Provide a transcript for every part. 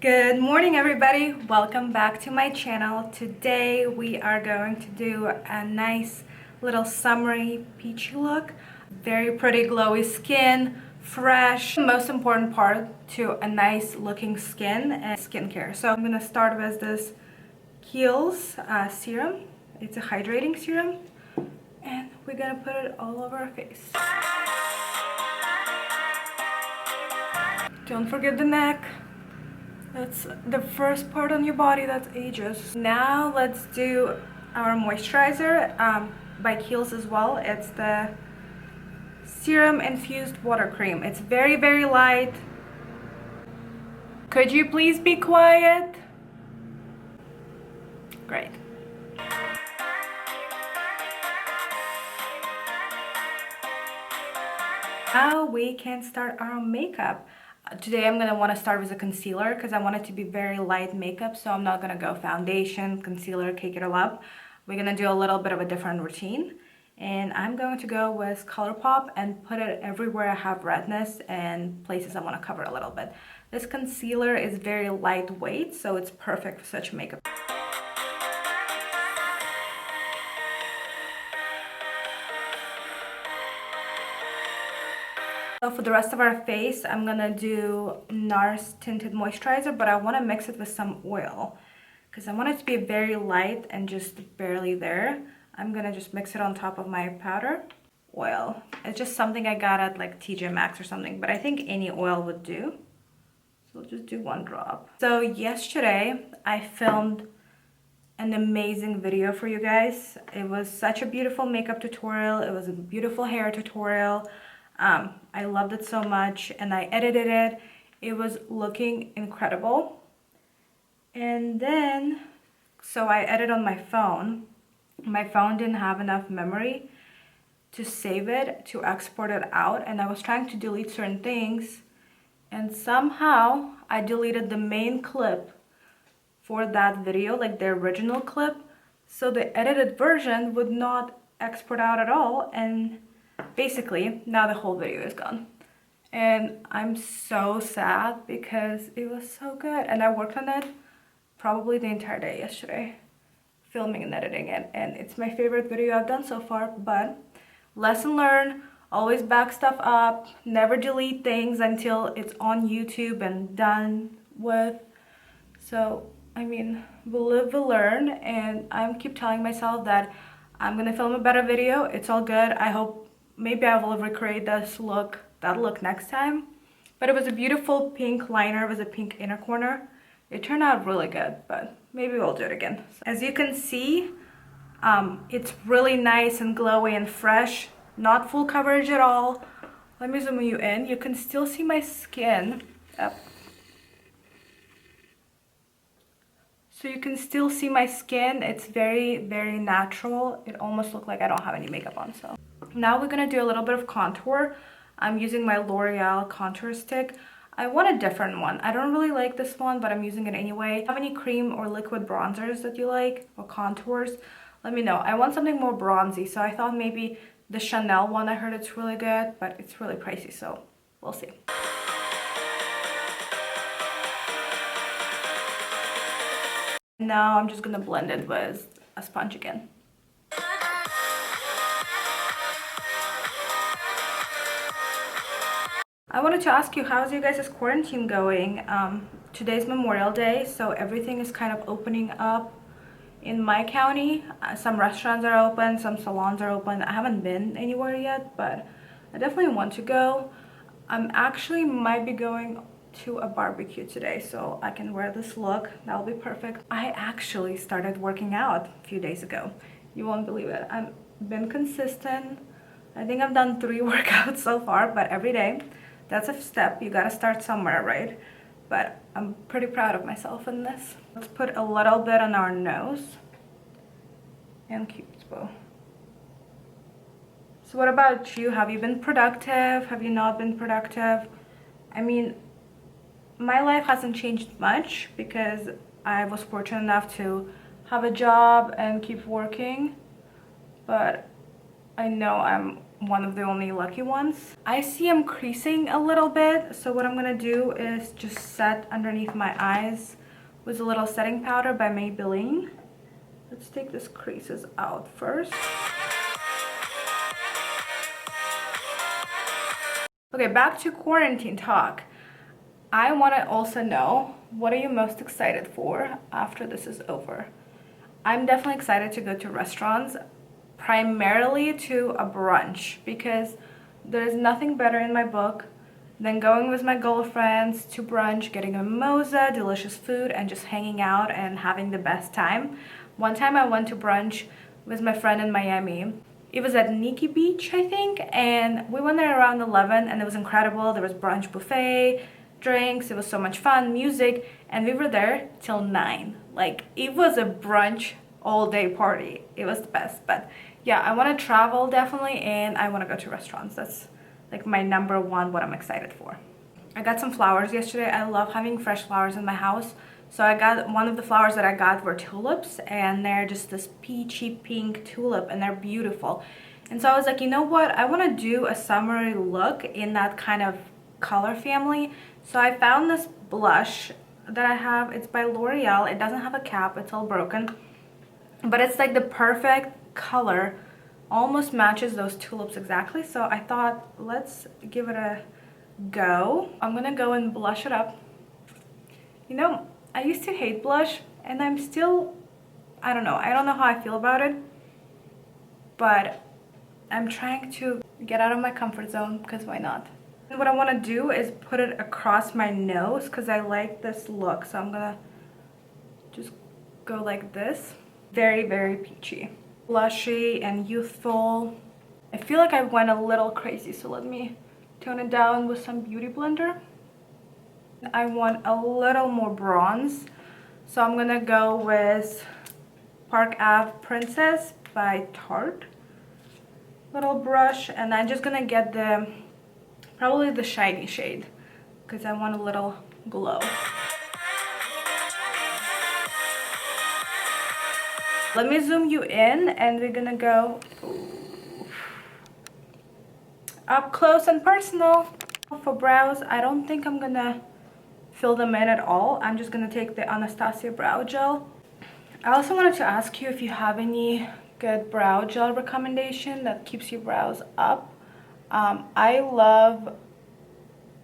Good morning everybody, welcome back to my channel. Today we are going to do a nice little summery peachy look. Very pretty glowy skin, fresh. Most important part to a nice looking skin and skincare. So I'm going to start with this Kiehl's serum. It's a hydrating serum and we're going to put it all over our face. Don't forget the neck. That's the first part on your body that ages. Now let's do our moisturizer by Kiehl's as well. It's the Serum-Infused water cream. It's very, very light. Could you please be quiet? Great. Now we can start our makeup. Today I'm going to want to start with a concealer because I want it to be very light makeup, so I'm not going to go foundation, concealer, cake it all up. We're going to do a little bit of a different routine, and I'm going to go with Colourpop and put it everywhere I have redness and places I want to cover a little bit. This concealer is very lightweight, so it's perfect for such makeup. So for the rest of our face, I'm gonna do Nars Tinted Moisturizer, but I want to mix it with some oil because I want it to be very light and just barely there. I'm gonna just mix it on top of my powder. Oil. It's just something I got at like TJ Maxx or something, but I think any oil would do. So I'll just do one drop. So yesterday, I filmed an amazing video for you guys. It was such a beautiful makeup tutorial. It was a beautiful hair tutorial. I loved it so much and I edited it. It was looking incredible. And then, so I edited on my phone. My phone didn't have enough memory to save it, to export it out. And I was trying to delete certain things. And somehow I deleted the main clip for that video, like the original clip. So the edited version would not export out at all. And basically, now the whole video is gone. And I'm so sad because it was so good. And I worked on it probably the entire day yesterday, filming and editing it. And it's my favorite video I've done so far. But lesson learned, always back stuff up. Never delete things until it's on YouTube and done with. So, I mean, we'll live, we'll learn. And I keep telling myself that I'm going to film a better video. It's all good. I hope maybe I will recreate that look next time. But it was a beautiful pink liner with a pink inner corner. It turned out really good, but maybe we'll do it again. So, as you can see, it's really nice and glowy and fresh. Not full coverage at all. Let me zoom you in. You can still see my skin. Yep. So you can still see my skin. It's very, very natural. It almost looks like I don't have any makeup on. So now we're gonna do a little bit of contour. I'm using my Loreal contour stick. I want a different one. I don't really like this one, but I'm using it anyway. If you have any cream or liquid bronzers that you like, or contours, let me know. I want something more bronzy, so I thought maybe the Chanel one. I heard it's really good, but it's really pricey, so we'll see. Now I'm just gonna blend it with a sponge again. I wanted to ask you, how's your guys' quarantine going? Today's Memorial Day, so everything is kind of opening up in my county. Some restaurants are open, some salons are open. I haven't been anywhere yet, but I definitely want to go. I'm actually might be going to a barbecue today, so I can wear this look. That'll be perfect. I actually started working out a few days ago. You won't believe it. I've been consistent. I think I've done 3 workouts so far, but every day. That's a step. You gotta start somewhere, right? But I'm pretty proud of myself in this. Let's put a little bit on our nose and Cupid's bow. So what about you? Have you been productive? Have you not been productive? I mean, my life hasn't changed much because I was fortunate enough to have a job and keep working, but I know I'm one of the only lucky ones. I see I'm creasing a little bit, so what I'm gonna do is just set underneath my eyes with a little setting powder by Maybelline. Let's take these creases out first. Okay, back to quarantine talk. I want to also know, what are you most excited for after this is over? I'm definitely excited to go to restaurants, primarily to a brunch, because there's nothing better in my book than going with my girlfriends to brunch, getting a mimosa, delicious food, and just hanging out and having the best time. One time I went to brunch with my friend in Miami. It was at Nikki Beach, I think, and we went there around 11 and it was incredible. There was brunch buffet, drinks, it was so much fun, music, and we were there till 9. Like, it was a brunch all day party. It was the best. But yeah, I want to travel definitely, and I want to go to restaurants. That's like my number one, what I'm excited for. I got some flowers yesterday. I love having fresh flowers in my house. So I got, one of the flowers that I got were tulips, and they're just this peachy pink tulip, and they're beautiful. And so I was like, you know what, I want to do a summery look in that kind of color family. So I found this blush that I have. It's by Loreal. It doesn't have a cap, it's all broken, but it's like the perfect color, almost matches those tulips exactly. So I thought, let's give it a go. I'm gonna go and blush it up. You know, I used to hate blush, and I'm still, I don't know how I feel about it, but I'm trying to get out of my comfort zone, because why not? And what I want to do is put it across my nose, because I like this look. So I'm gonna just go like this. Very, very peachy, blushy and youthful. I feel like I went a little crazy, so let me tone it down with some beauty blender. I want a little more bronze, so I'm gonna go with Park Ave Princess by Tarte. Little brush, and I'm just gonna get the, probably the shiny shade, because I want a little glow. Let me zoom you in, and we're gonna go up close and personal. For brows, I don't think I'm gonna fill them in at all. I'm just gonna take the Anastasia brow gel. I also wanted to ask you if you have any good brow gel recommendation that keeps your brows up. I love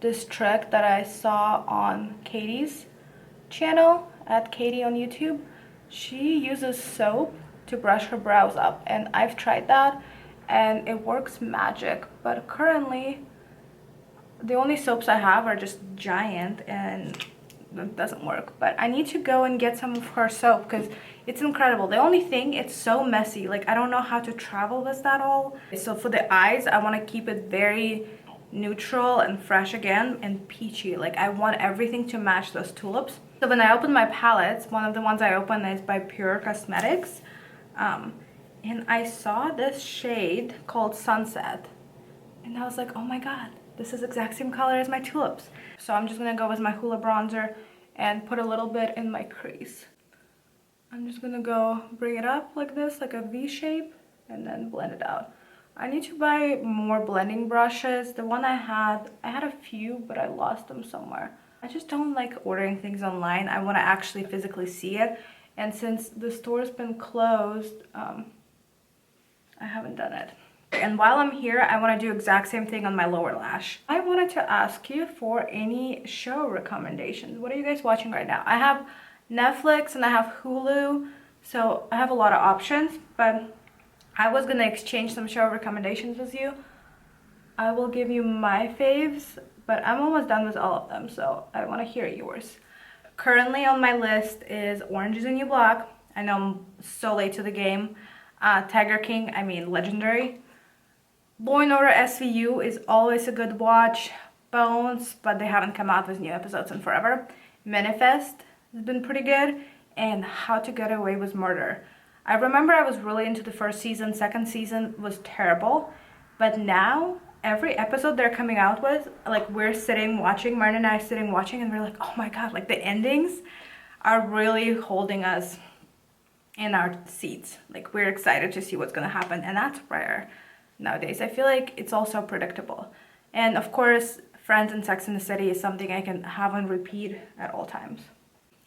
this trick that I saw on Katie's channel, at Katie on YouTube. She uses soap to brush her brows up, and I've tried that and it works magic. But currently the only soaps I have are just Giant, and it doesn't work. But I need to go and get some of her soap, because it's incredible. The only thing, it's so messy. Like, I don't know how to travel with that all. So for the eyes, I want to keep it very neutral and fresh again, and peachy. Like, I want everything to match those tulips. So when I open my palettes, one of the ones I open is by PUR Cosmetics, and I saw this shade called Sunset, and I was like, oh my god, this is the exact same color as my tulips. So I'm just gonna go with my Hoola bronzer and put a little bit in my crease. I'm just gonna go bring it up like this, like a V shape, and then blend it out. I need to buy more blending brushes. The one I had a few, but I lost them somewhere. I just don't like ordering things online. I want to actually physically see it. And since the store's been closed, I haven't done it. And while I'm here, I want to do exact same thing on my lower lash. I wanted to ask you for any show recommendations. What are you guys watching right now? I have Netflix and I have Hulu, so I have a lot of options, but I was gonna exchange some show recommendations with you. I will give you my faves, but I'm almost done with all of them, so I want to hear yours. Currently on my list is Orange is the New Black. I know I'm so late to the game. Tiger King, I mean legendary. Law & Order SVU is always a good watch. Bones, but they haven't come out with new episodes in forever. Manifest has been pretty good. And How to Get Away with Murder. I remember I was really into the first season. Second season was terrible. But now, every episode they're coming out with, like, we're sitting watching, Martin and I are sitting watching, and we're like, oh my god, like the endings are really holding us in our seats. Like, we're excited to see what's gonna happen, and that's rare. nowadays. I feel like it's also predictable. And of course, Friends and Sex and the City is something I can have on repeat at all times.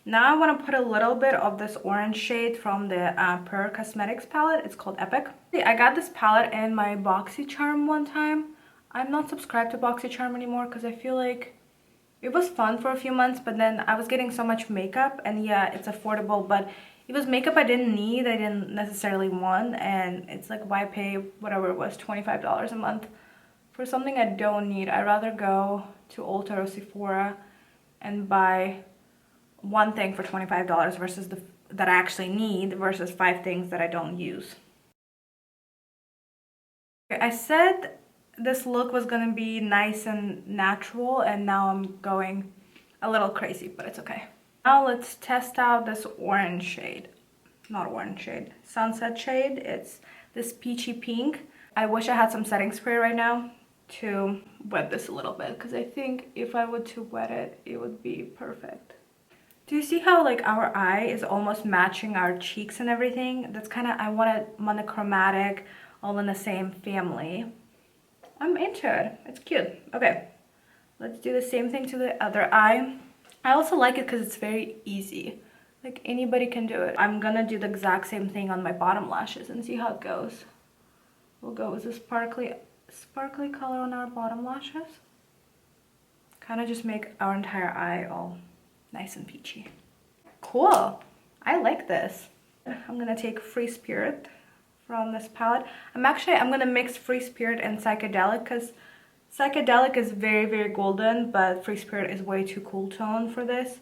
Now I want to put a little bit of this orange shade from the PUR Cosmetics palette. It's called Epic. I got this palette in my BoxyCharm one time. I'm not subscribed to BoxyCharm anymore because I feel like it was fun for a few months, but then I was getting so much makeup, and yeah, it's affordable, but it was makeup I didn't need, I didn't necessarily want, and it's like, why pay whatever it was, $25 a month for something I don't need? I'd rather go to Ulta or Sephora and buy one thing for $25 versus that I actually need versus 5 things that I don't use. I said this look was gonna be nice and natural, and now I'm going a little crazy, but it's okay. Now let's test out this orange shade. Not orange shade, sunset shade. It's this peachy pink. I wish I had some setting spray right now to wet this a little bit, because I think if I were to wet it, it would be perfect. Do you see how like our eye is almost matching our cheeks and everything? That's kind of, I want it monochromatic, all in the same family. I'm into it. It's cute. Okay, let's do the same thing to the other eye. I also like it because it's very easy. Like anybody can do it. I'm gonna do the exact same thing on my bottom lashes and see how it goes. We'll go with the sparkly color on our bottom lashes. Kind of just make our entire eye all nice and peachy. Cool. I like this. I'm gonna take Free Spirit from this palette. I'm gonna mix Free Spirit and Psychedelic, because Psychedelic is very, very golden, but Free Spirit is way too cool tone for this.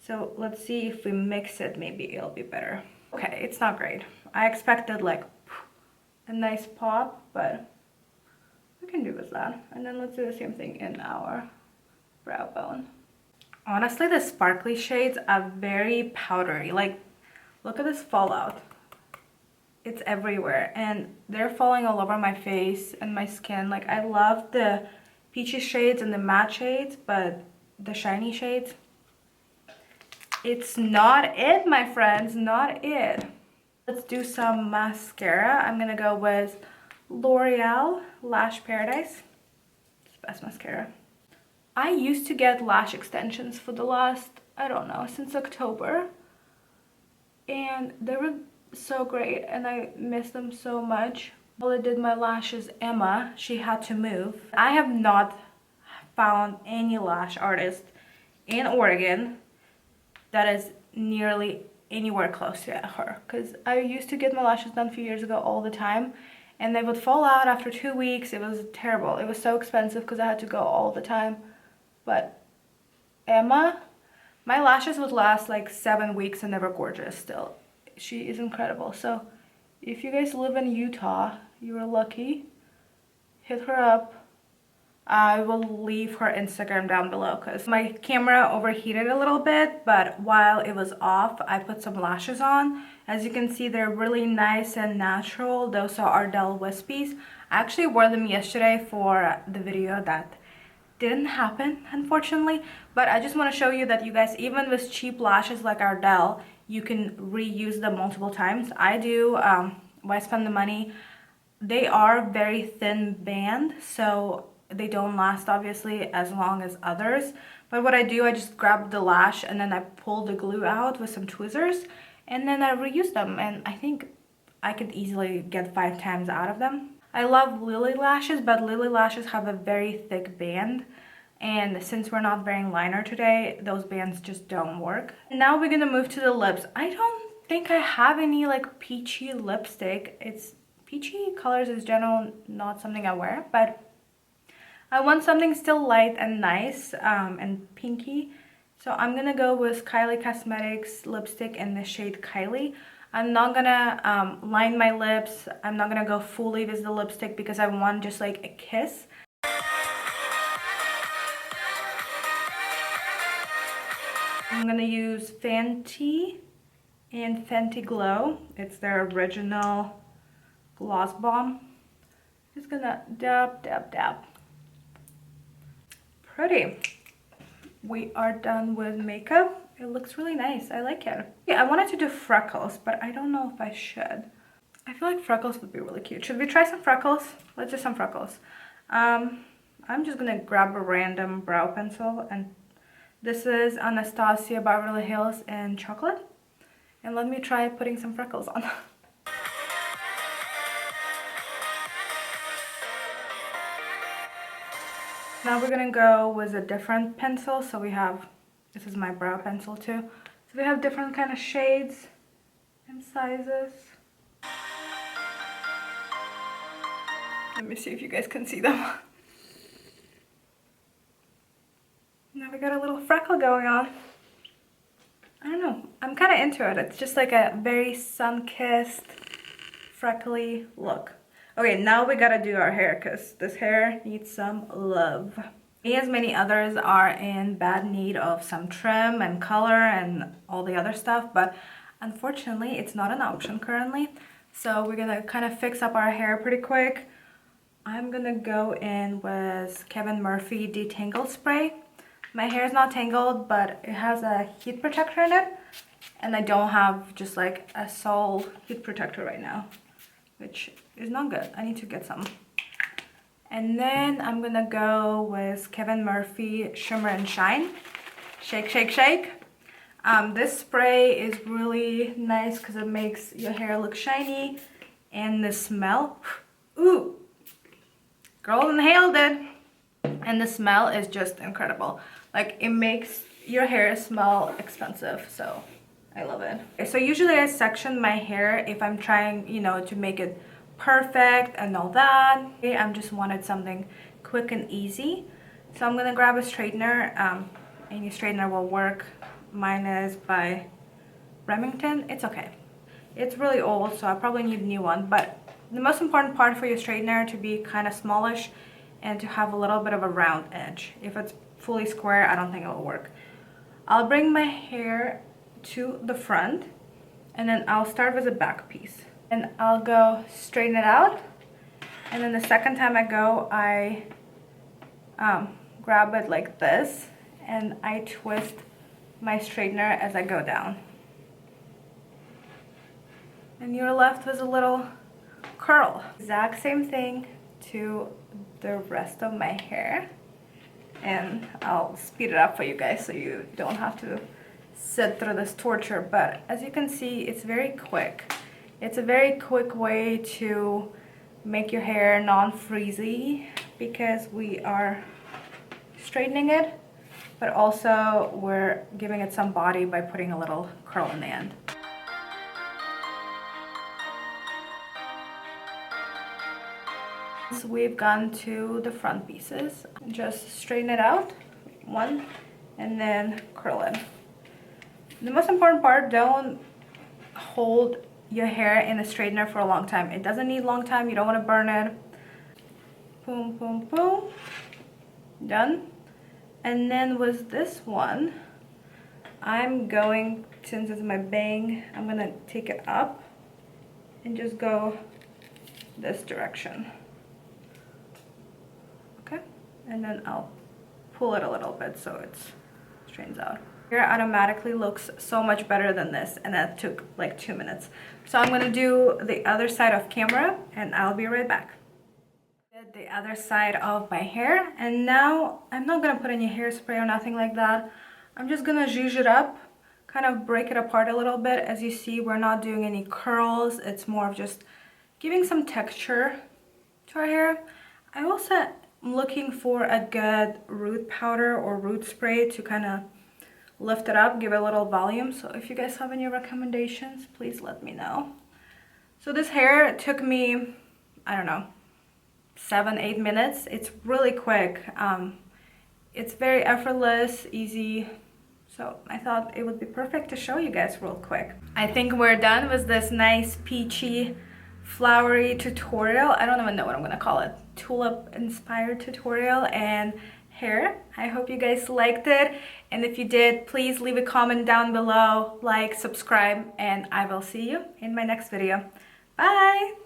So let's see if we mix it, maybe it'll be better. Okay, it's not great. I expected like a nice pop, but we can do with that. And then let's do the same thing in our brow bone. Honestly, the sparkly shades are very powdery. Like, look at this fallout. It's everywhere, and they're falling all over my face and my skin. Like, I love the peachy shades and the matte shades, but the shiny shades, it's not it, my friends, not it. Let's do some mascara. I'm gonna go with Loreal Lash Paradise. It's the best mascara. I used to get lash extensions for the last, I don't know, since October, and they were so great and I miss them so much. While I did my lashes, Emma, she had to move. I have not found any lash artist in Oregon that is nearly anywhere close to her, because I used to get my lashes done a few years ago all the time, and they would fall out after 2 weeks. It was terrible. It was so expensive because I had to go all the time. But Emma, my lashes would last like 7 weeks and they were gorgeous still. She is incredible. So if you guys live in Utah, you are lucky. Hit her up. I will leave her Instagram down below because my camera overheated a little bit, but while it was off, I put some lashes on. As you can see, they're really nice and natural. Those are Ardell Wispies. I actually wore them yesterday for the video that didn't happen, unfortunately, but I just want to show you that you guys, even with cheap lashes like Ardell, you can reuse them multiple times. I do. Why spend the money? They are very thin band, so they don't last obviously as long as others, but what I do, I just grab the lash and then I pull the glue out with some tweezers and then I reuse them, and I think I could easily get 5 times out of them. I love Lily lashes, but Lily lashes have a very thick band, and since we're not wearing liner today, those bands just don't work. Now we're gonna move to the lips. I don't think I have any like peachy lipstick. It's peachy colors is general not something I wear, but I want something still light and nice and pinky. So I'm gonna go with Kylie Cosmetics lipstick in the shade Kylie. I'm not gonna line my lips. I'm not gonna go fully with the lipstick because I want just like a kiss. I'm gonna use Fenty and Fenty Glow. It's their original gloss bomb. Just gonna dab, dab, dab. Pretty. We are done with makeup. It looks really nice. I like it. Yeah, I wanted to do freckles, but I don't know if I should. I feel like freckles would be really cute. Should we try some freckles? Let's do some freckles. I'm just gonna grab a random brow pencil, and this is Anastasia Beverly Hills in chocolate. And let me try putting some freckles on. Now we're gonna go with a different pencil. So we have, this is my brow pencil too. So we have different kind of shades and sizes. Let me see if you guys can see them. Now we got a little freckle going on. I don't know, I'm kind of into it. It's just like a very sun-kissed, freckly look. Okay, now we gotta do our hair because this hair needs some love. Me, as many others, are in bad need of some trim and color and all the other stuff, but unfortunately it's not an option currently. So we're gonna kind of fix up our hair pretty quick. I'm gonna go in with Kevin Murphy Detangle Spray. My hair is not tangled, but it has a heat protector in it, and I don't have just like a sole heat protector right now, which is not good. I need to get some. And then I'm gonna go with Kevin Murphy Shimmer and Shine. Shake, shake, shake. This spray is really nice because it makes your hair look shiny, and the smell, ooh, girl inhaled it. And the smell is just incredible. Like, it makes your hair smell expensive, so I love it. Okay, so usually I section my hair if I'm trying, you know, to make it perfect and all that. Okay, I just wanted something quick and easy. So I'm gonna grab a straightener. Any straightener will work. Mine is by Remington. It's okay. It's really old, so I probably need a new one. But the most important part for your straightener to be kind of smallish and to have a little bit of a round edge. If it's fully square, I don't think it will work. I'll bring my hair to the front, and then I'll start with the back piece. And I'll go straighten it out. And then the second time I go, I grab it like this, and I twist my straightener as I go down. And you're left with a little curl. Exact same thing to the rest of my hair, and I'll speed it up for you guys so you don't have to sit through this torture. But as you can see, it's very quick. It's a very quick way to make your hair non-frizzy because we are straightening it, but also we're giving it some body by putting a little curl in the end. So we've gone to the front pieces. Just straighten it out, one, and then curl it. The most important part, don't hold your hair in the straightener for a long time. It doesn't need a long time, you don't want to burn it. Boom, boom, boom. Done. And then with this one, I'm going, since it's my bang, I'm gonna take it up and just go this direction. Okay, and then I'll pull it a little bit so it straightens out. Hair automatically looks so much better than this, and that took like 2 minutes. So I'm gonna do the other side of camera, and I'll be right back. Did the other side of my hair, and now I'm not gonna put any hairspray or nothing like that. I'm just gonna zhuzh it up, kind of break it apart a little bit. As you see, we're not doing any curls. It's more of just giving some texture to our hair. I also am looking for a good root powder or root spray to kind of lift it up, give it a little volume. So if you guys have any recommendations, please let me know. So this hair took me, I don't know, 7-8 minutes. It's really quick. It's very effortless, easy. So I thought it would be perfect to show you guys real quick. I think we're done with this nice peachy flowery tutorial. I don't even know what I'm gonna call it. Tulip inspired tutorial and hair. I hope you guys liked it, and if you did, please leave a comment down below, like, subscribe, and I will see you in my next video. Bye!